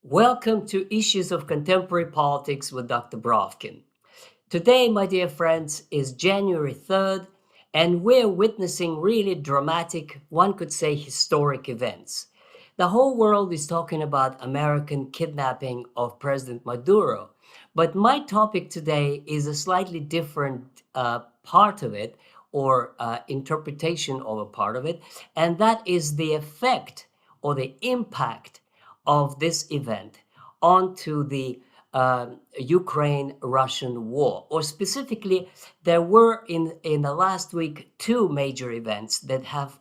Welcome to Issues of Contemporary Politics with Dr. Brovkin. Today, my dear friends, is January 3rd, and we're witnessing really dramatic, one could say historic events. The whole world is talking about American kidnapping of President Maduro, but my topic today is a slightly different part of it, or interpretation of a part of it, and that is the effect or the impact of this event onto the Ukraine-Russian war, or specifically, there were in the last week two major events that have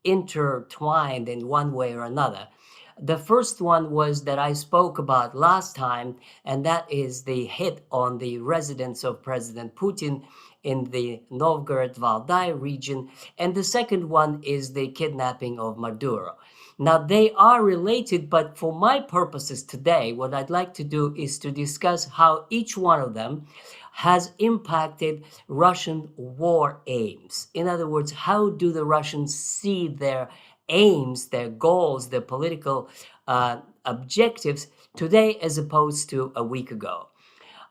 intertwined in one way or another. The first one was that I spoke about last time, and that is the hit on the residence of President Putin in the Novgorod-Valdai region, and the second one is the kidnapping of Maduro. Now, they are related, but for my purposes today, what I'd like to do is to discuss how each one of them has impacted Russian war aims. In other words, how do the Russians see their aims, their goals, their political objectives today as opposed to a week ago?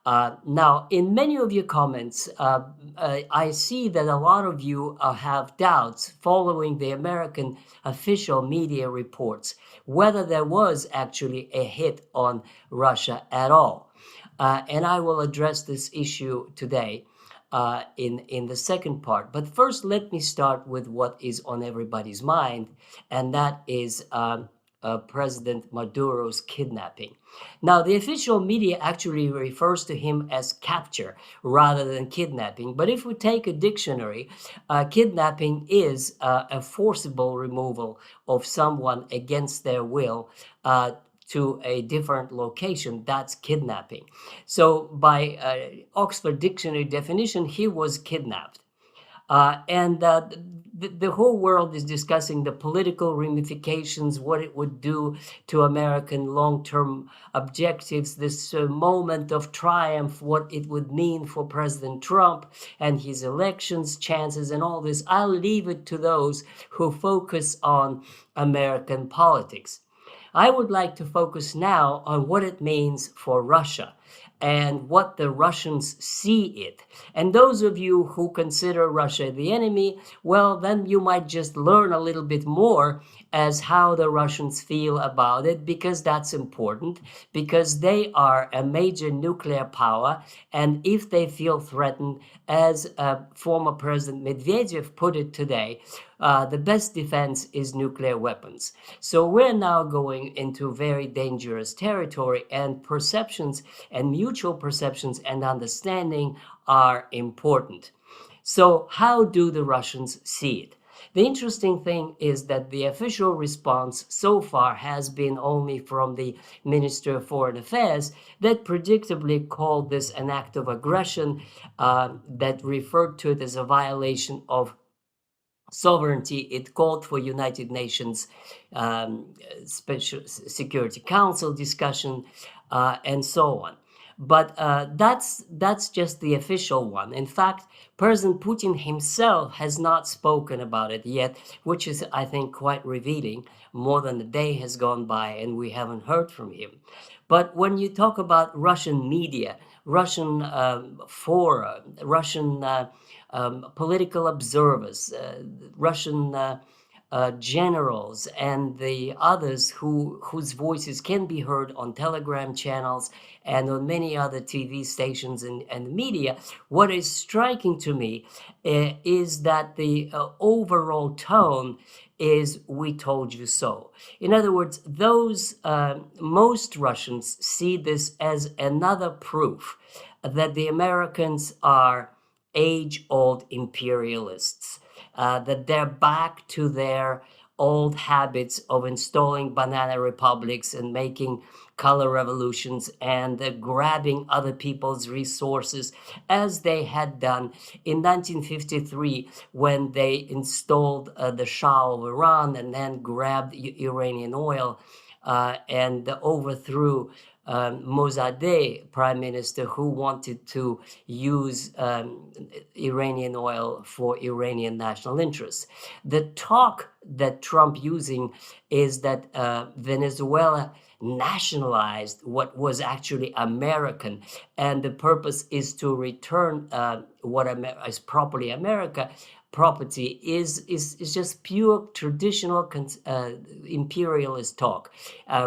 Now, in many of your comments, I see that a lot of you have doubts following the American official media reports, whether there was actually a hit on Russia at all. And I will address this issue today in the second part. But first, let me start with what is on everybody's mind, and that is President Maduro's kidnapping. Now, the official media actually refers to him as capture rather than kidnapping. But if we take a dictionary, kidnapping is a forcible removal of someone against their will to a different location. That's kidnapping. So by Oxford Dictionary definition, he was kidnapped. And the whole world is discussing the political ramifications, what it would do to American long-term objectives, this moment of triumph, what it would mean for President Trump and his elections chances and all this. I'll leave it to those who focus on American politics. I would like to focus now on what it means for Russia and what the Russians see it. And those of you who consider Russia the enemy, well, then you might just learn a little bit more as how the Russians feel about it, because that's important, because they are a major nuclear power. And if they feel threatened, as former President Medvedev put it today, the best defense is nuclear weapons. So we're now going into very dangerous territory, and perceptions and mutual perceptions and understanding are important. So how do the Russians see it? The interesting thing is that the official response so far has been only from the Minister of Foreign Affairs, that predictably called this an act of aggression, that referred to it as a violation of sovereignty. It called for United Nations Special Security Council discussion, and so on. But that's just the official one. In fact, President Putin himself has not spoken about it yet, which is, I think, quite revealing. More than a day has gone by and we haven't heard from him. But when you talk about Russian media, Russian fora, Russian political observers, Russian generals, and the others whose voices can be heard on Telegram channels and on many other TV stations and media, what is striking to me is that the overall tone is "we told you so." In other words, those most Russians see this as another proof that the Americans are age-old imperialists, that they're back to their old habits of installing banana republics and making color revolutions and grabbing other people's resources, as they had done in 1953 when they installed the Shah of Iran and then grabbed Iranian oil and overthrew Mossadegh prime minister, who wanted to use Iranian oil for Iranian national interests. The talk that Trump using is that Venezuela nationalized what was actually American, and the purpose is to return what is properly America property is just pure traditional imperialist talk.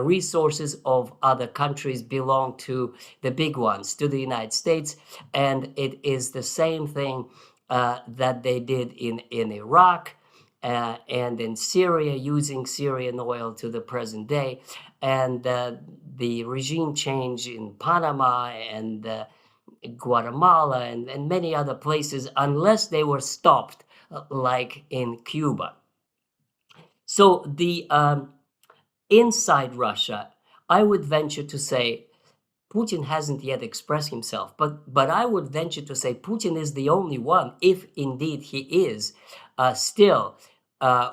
Resources of other countries belong to the big ones, to the United States, and it is the same thing that they did in Iraq and in Syria, using Syrian oil to the present day, and the regime change in Panama and Guatemala and many other places, unless they were stopped, like in Cuba. So the inside Russia, I would venture to say Putin hasn't yet expressed himself, but I would venture to say Putin is the only one, if indeed he is still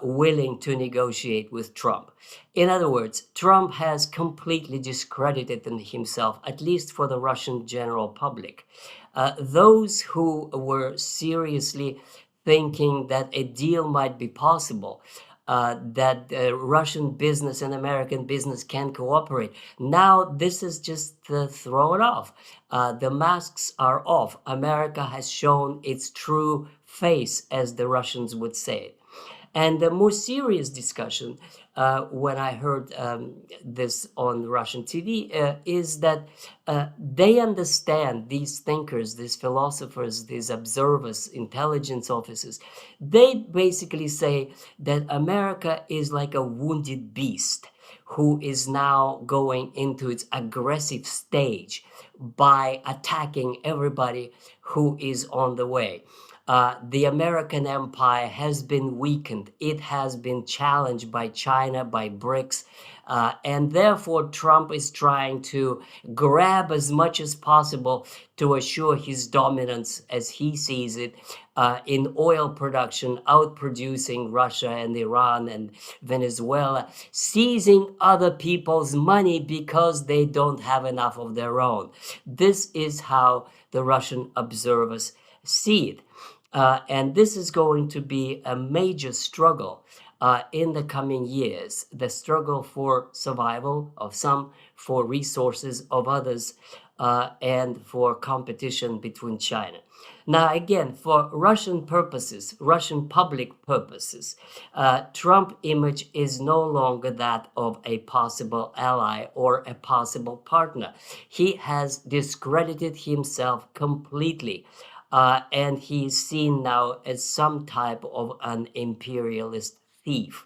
willing to negotiate with Trump. In other words, Trump has completely discredited himself, at least for the Russian general public. Those who were seriously thinking that a deal might be possible, that Russian business and American business can cooperate. Now this is just thrown off. The masks are off. America has shown its true face, as the Russians would say. And the more serious discussion, when I heard this on Russian TV, is that they understand, these thinkers, these philosophers, these observers, intelligence officers, they basically say that America is like a wounded beast who is now going into its aggressive stage by attacking everybody who is on the way. The American empire has been weakened. It has been challenged by China, by BRICS, and therefore Trump is trying to grab as much as possible to assure his dominance, as he sees it, in oil production, outproducing Russia and Iran and Venezuela, seizing other people's money because they don't have enough of their own. This is how the Russian observers see it. And this is going to be a major struggle in the coming years. The struggle for survival of some, for resources of others, and for competition between China. Now, again, for Russian purposes, Russian public purposes, Trump image is no longer that of a possible ally or a possible partner. He has discredited himself completely. And he's seen now as some type of an imperialist thief.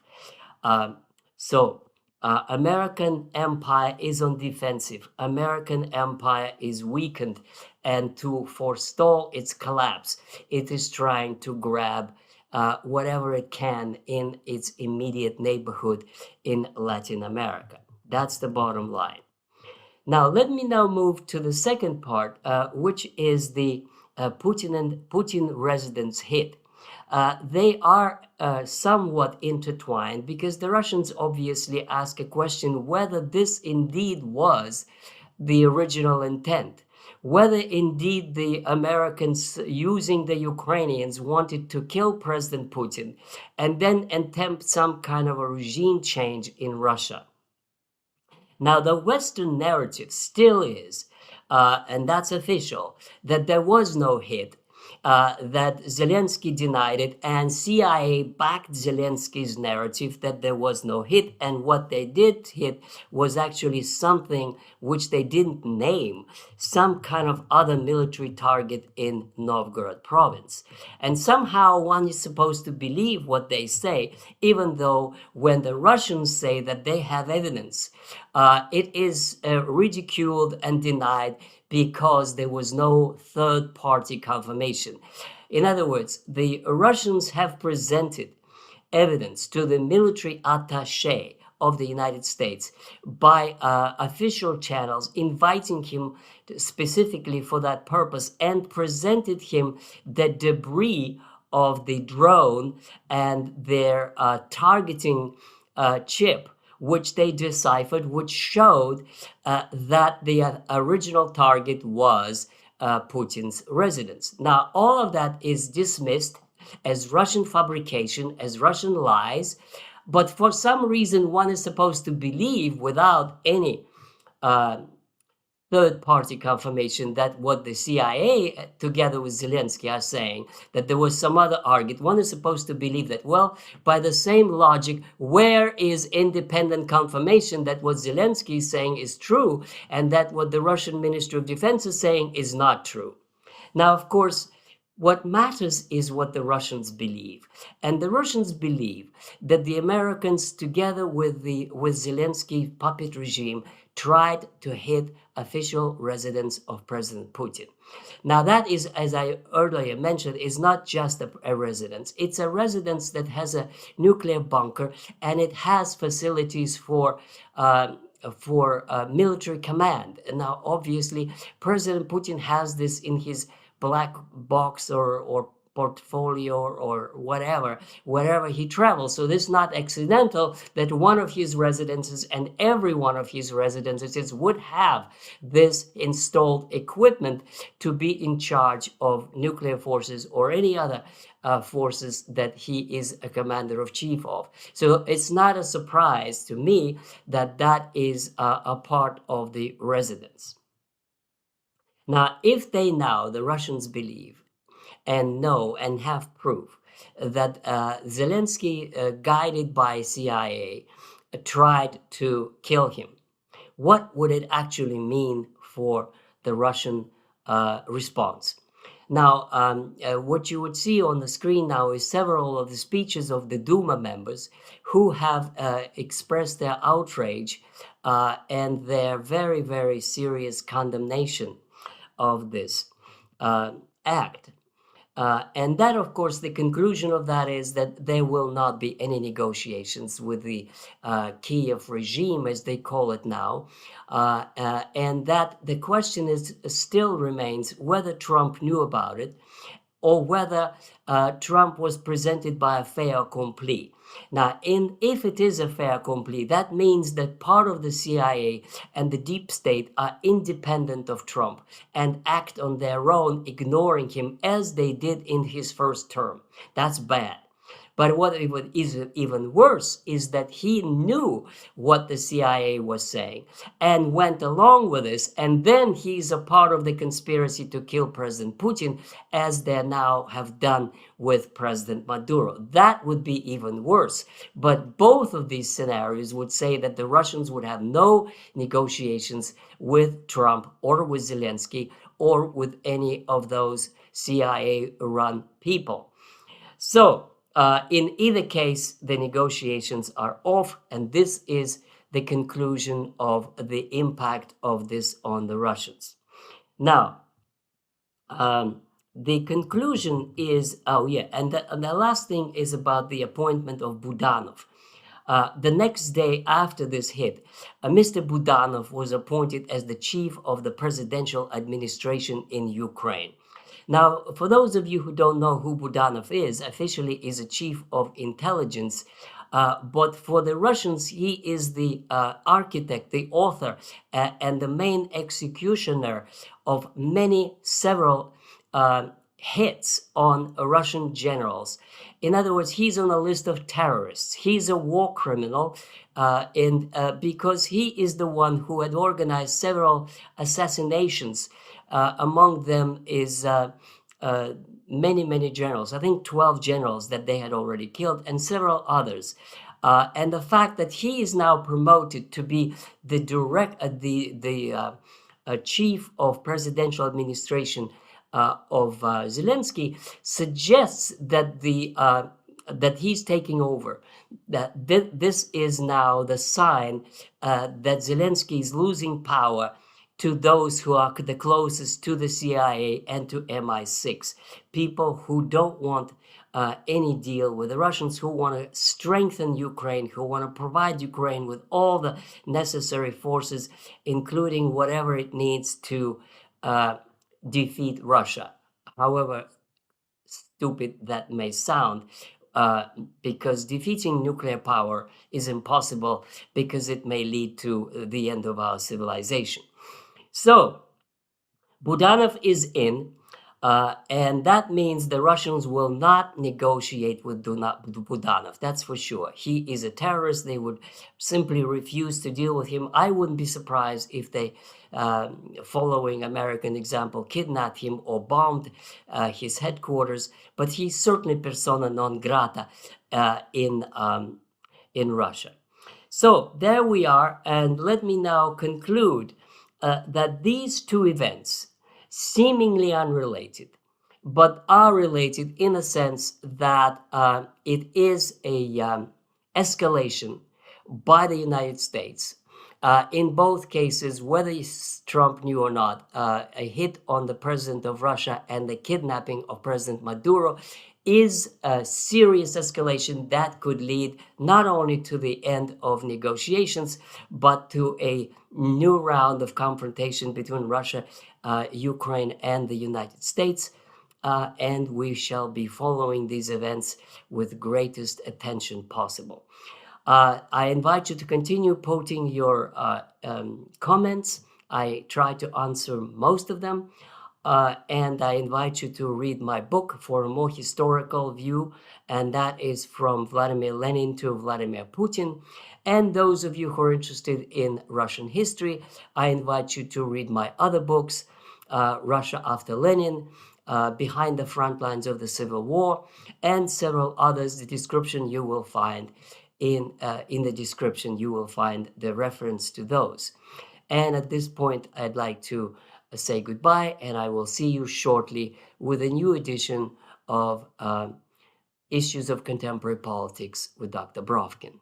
So American empire is on defensive. American empire is weakened, and to forestall its collapse, it is trying to grab whatever it can in its immediate neighborhood in Latin America. That's the bottom line. Now, let me now move to the second part, which is the Putin residents hit. They are somewhat intertwined, because the Russians obviously ask a question whether this indeed was the original intent, whether indeed the Americans using the Ukrainians wanted to kill President Putin and then attempt some kind of a regime change in Russia. Now, the Western narrative still is, and that's official, that there was no hit, that Zelensky denied it, and CIA backed Zelensky's narrative that there was no hit, and what they did hit was actually something which they didn't name, some kind of other military target in Novgorod province. And somehow one is supposed to believe what they say, even though when the Russians say that they have evidence, it is ridiculed and denied because there was no third-party confirmation. In other words, the Russians have presented evidence to the military attaché of the United States by official channels, inviting him specifically for that purpose, and presented him the debris of the drone and their targeting chip, which they deciphered, which showed that the original target was Putin's residence. Now, all of that is dismissed as Russian fabrication, as Russian lies, but for some reason, one is supposed to believe without any uh, third party confirmation that what the CIA, together with Zelensky, are saying, that there was some other target. One is supposed to believe that, well, by the same logic, where is independent confirmation that what Zelensky is saying is true and that what the Russian Ministry of Defense is saying is not true? Now, of course, what matters is what the Russians believe. And the Russians believe that the Americans, together with Zelensky puppet regime, tried to hit official residence of President Putin. Now, that is, as I earlier mentioned, is not just a residence. It's a residence that has a nuclear bunker, and it has facilities for military command. And now, obviously, President Putin has this in his black box or portfolio or whatever, wherever he travels. So this is not accidental that one of his residences and every one of his residences would have this installed equipment to be in charge of nuclear forces or any other forces that he is a commander of chief of. So it's not a surprise to me that that is a part of the residence. Now, if they now, the Russians believe and know and have proof that Zelensky, guided by CIA, tried to kill him, what would it actually mean for the Russian response? Now, what you would see on the screen now is several of the speeches of the Duma members who have expressed their outrage and their very, very serious condemnation of this act. And that, of course, the conclusion of that is that there will not be any negotiations with the Kiev regime, as they call it now. And that the question is still remains whether Trump knew about it or whether Trump was presented by a fait accompli. Now, if it is a fait accompli, that means that part of the CIA and the deep state are independent of Trump and act on their own, ignoring him as they did in his first term. That's bad. But what is even worse is that he knew what the CIA was saying and went along with this, and then he's a part of the conspiracy to kill President Putin, as they now have done with President Maduro. That would be even worse. But both of these scenarios would say that the Russians would have no negotiations with Trump or with Zelensky or with any of those CIA-run people. So, in either case, the negotiations are off, and this is the conclusion of the impact of this on the Russians. Now, the conclusion is, and the last thing is about the appointment of Budanov. The next day after this hit, Mr. Budanov was appointed as the chief of the presidential administration in Ukraine. Now, for those of you who don't know who Budanov is, officially is a chief of intelligence, but for the Russians, he is the architect, the author, and the main executioner of several hits on Russian generals. In other words, he's on a list of terrorists. He's a war criminal, because he is the one who had organized several assassinations. Among them is many, many generals, I think 12 generals that they had already killed, and several others. And the fact that he is now promoted to be the chief of presidential administration of Zelensky suggests that that he's taking over. That this is now the sign that Zelensky is losing power to those who are the closest to the CIA and to MI6, people who don't want any deal with the Russians, who want to strengthen Ukraine, who want to provide Ukraine with all the necessary forces, including whatever it needs to defeat Russia. However stupid that may sound, because defeating nuclear power is impossible because it may lead to the end of our civilization. So Budanov is in, and that means the Russians will not negotiate with Budanov. That's for sure. He is a terrorist. They would simply refuse to deal with him. I wouldn't be surprised if they, following American example, kidnapped him or bombed his headquarters. But he's certainly persona non grata in Russia. So there we are, and let me now conclude that these two events, seemingly unrelated, but are related in a sense that it is a escalation by the United States. In both cases, whether Trump knew or not, a hit on the president of Russia and the kidnapping of President Maduro is a serious escalation that could lead not only to the end of negotiations, but to a new round of confrontation between Russia, Ukraine, and the United States. And we shall be following these events with greatest attention possible. I invite you to continue posting your comments. I try to answer most of them. And I invite you to read my book for a more historical view, and that is From Vladimir Lenin to Vladimir Putin. And those of you who are interested in Russian history, I invite you to read my other books, Russia After Lenin, Behind the Front Lines of the Civil War, and several others. The description you will find in the description, you will find the reference to those. And at this point, I'd like to say goodbye, and I will see you shortly with a new edition of Issues of Contemporary Politics with Dr. Brovkin.